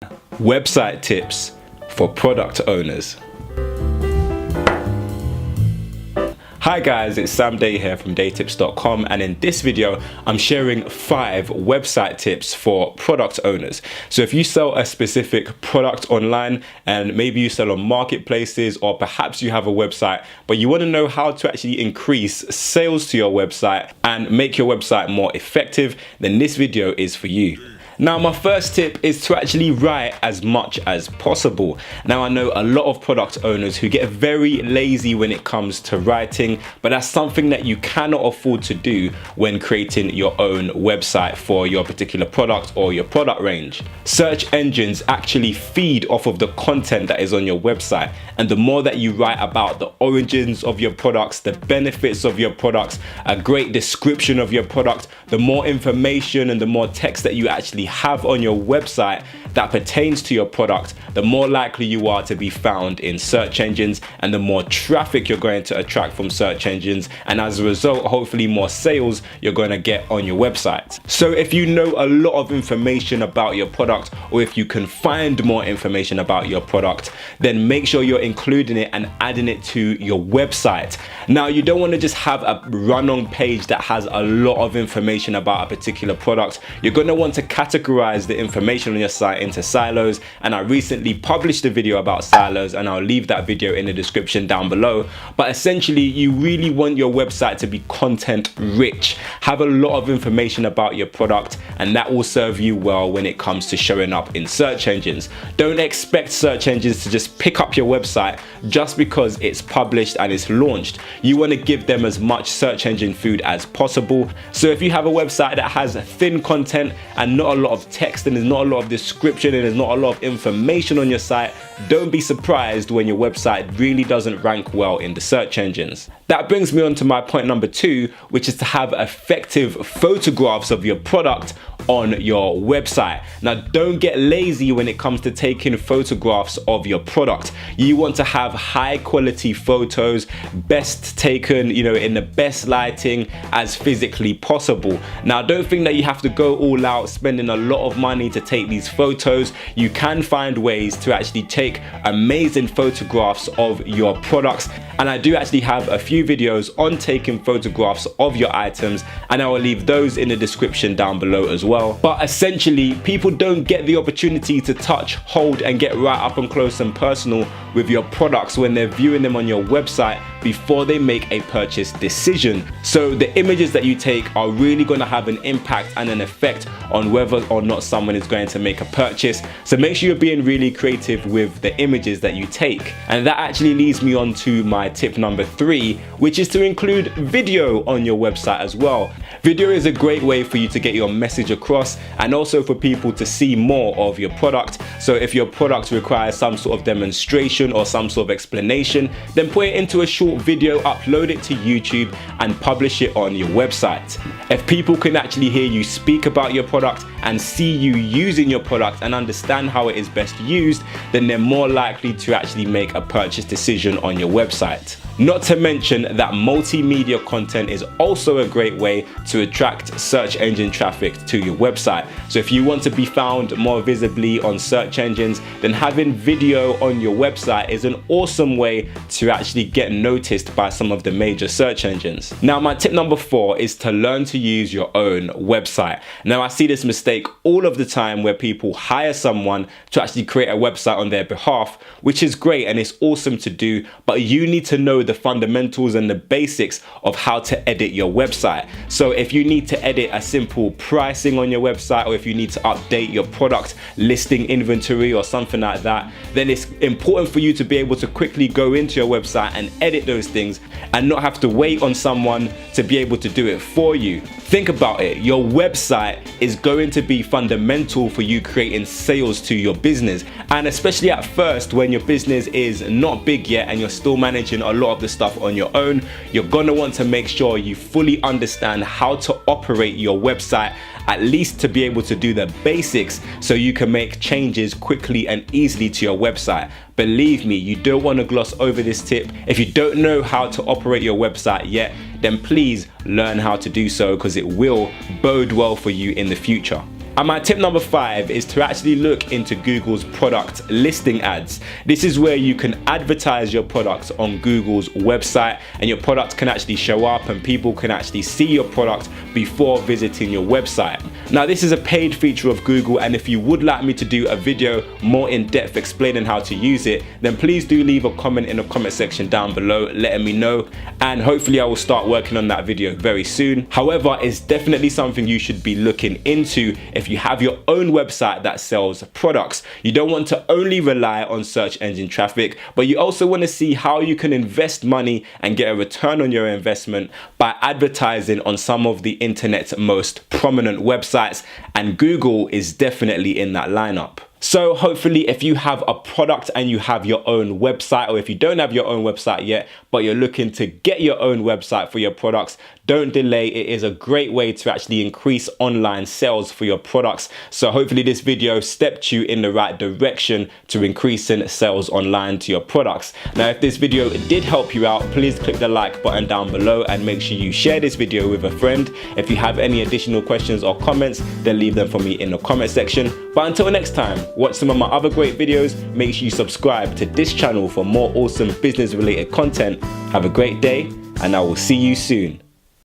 Website tips for product owners. Hi guys, it's Sam Day here from DeyTips.com, and in this video I'm sharing 5 website tips for product owners. So if you sell a specific product online and maybe you sell on marketplaces, or perhaps you have a website but you want to know how to actually increase sales to your website and make your website more effective, then this video is for you. Now, my first tip is to actually write as much as possible. Now, I know a lot of product owners who get very lazy when it comes to writing, but that's something that you cannot afford to do when creating your own website for your particular product or your product range. Search engines actually feed off of the content that is on your website, and the more that you write about the origins of your products, the benefits of your products, a great description of your product, the more information and the more text that you actually have on your website that pertains to your product, the more likely you are to be found in search engines, and the more traffic you're going to attract from search engines, and as a result, hopefully more sales you're going to get on your website. So if you know a lot of information about your product, or if you can find more information about your product, then make sure you're including it and adding it to your website. Now, you don't want to just have a run-on page that has a lot of information about a particular product. You're going to want to categorize the information on your site into silos, and I recently published a video about silos, and I'll leave that video in the description down below. But essentially, you really want your website to be content rich, have a lot of information about your product, and that will serve you well when it comes to showing up in search engines. Don't expect search engines to just pick up your website just because it's published and it's launched. You want to give them as much search engine food as possible. So if you have a website that has thin content and not a lot of text, and there's not a lot of description, and there's not a lot of information on your site, don't be surprised when your website really doesn't rank well in the search engines. That brings me on to my point number 2, which is to have effective photographs of your product on your website. Now, don't get lazy when it comes to taking photographs of your product. You want to have high quality photos, best taken, in the best lighting as physically possible. Now, don't think that you have to go all out spending a lot of money to take these photos. You can find ways to actually take amazing photographs of your products, and I do actually have a few videos on taking photographs of your items, and I will leave those in the description down below as well. But essentially, people don't get the opportunity to touch, hold, and get right up and close and personal with your products when they're viewing them on your website before they make a purchase decision. So the images that you take are really going to have an impact and an effect on whether or not someone is going to make a purchase. So make sure you're being really creative with the images that you take. And that actually leads me on to my tip number 3, which is to include video on your website as well. Video is a great way for you to get your message across, and also for people to see more of your product. So if your product requires some sort of demonstration or some sort of explanation, then put it into a short video, upload it to YouTube, and publish it on your website. If people can actually hear you speak about your product and see you using your product and understand how it is best used, then they're more likely to actually make a purchase decision on your website. Not to mention that multimedia content is also a great way to attract search engine traffic to your website. So if you want to be found more visibly on search engines, then having video on your website is an awesome way to actually get noticed by some of the major search engines. Now, my tip number 4 is to learn to use your own website. Now, I see this mistake all of the time where people hire someone to actually create a website on their behalf, which is great and it's awesome to do, but you need to know the fundamentals and the basics of how to edit your website. So if you need to edit a simple pricing on your website, or if you need to update your product listing inventory or something like that, then it's important for you to be able to quickly go into your website and edit those things and not have to wait on someone to be able to do it for you. Think about it. Your website is going to be fundamental for you creating sales to your business, and especially at first when your business is not big yet and you're still managing a lot of the stuff on your own, you're gonna want to make sure you fully understand how to operate your website, at least to be able to do the basics so you can make changes quickly and easily to your website. Believe me, you don't want to gloss over this tip. If you don't know how to operate your website yet, then please learn how to do so, because it will bode well for you in the future. And my tip number 5 is to actually look into Google's product listing ads. This is where you can advertise your product on Google's website, and your product can actually show up and people can actually see your product before visiting your website. Now, this is a paid feature of Google, and if you would like me to do a video more in depth explaining how to use it, then please do leave a comment in the comment section down below letting me know, and hopefully I will start working on that video very soon. However, it's definitely something you should be looking into if you have your own website that sells products. You don't want to only rely on search engine traffic, but you also want to see how you can invest money and get a return on your investment by advertising on some of the internet's most prominent websites, and Google is definitely in that lineup. So hopefully if you have a product and you have your own website, or if you don't have your own website yet, but you're looking to get your own website for your products, don't delay. It is a great way to actually increase online sales for your products. So hopefully this video stepped you in the right direction to increasing sales online to your products. Now, if this video did help you out, please click the like button down below and make sure you share this video with a friend. If you have any additional questions or comments, then leave them for me in the comment section. But until next time, watch some of my other great videos. Make sure you subscribe to this channel for more awesome business related content. Have a great day, and I will see you soon.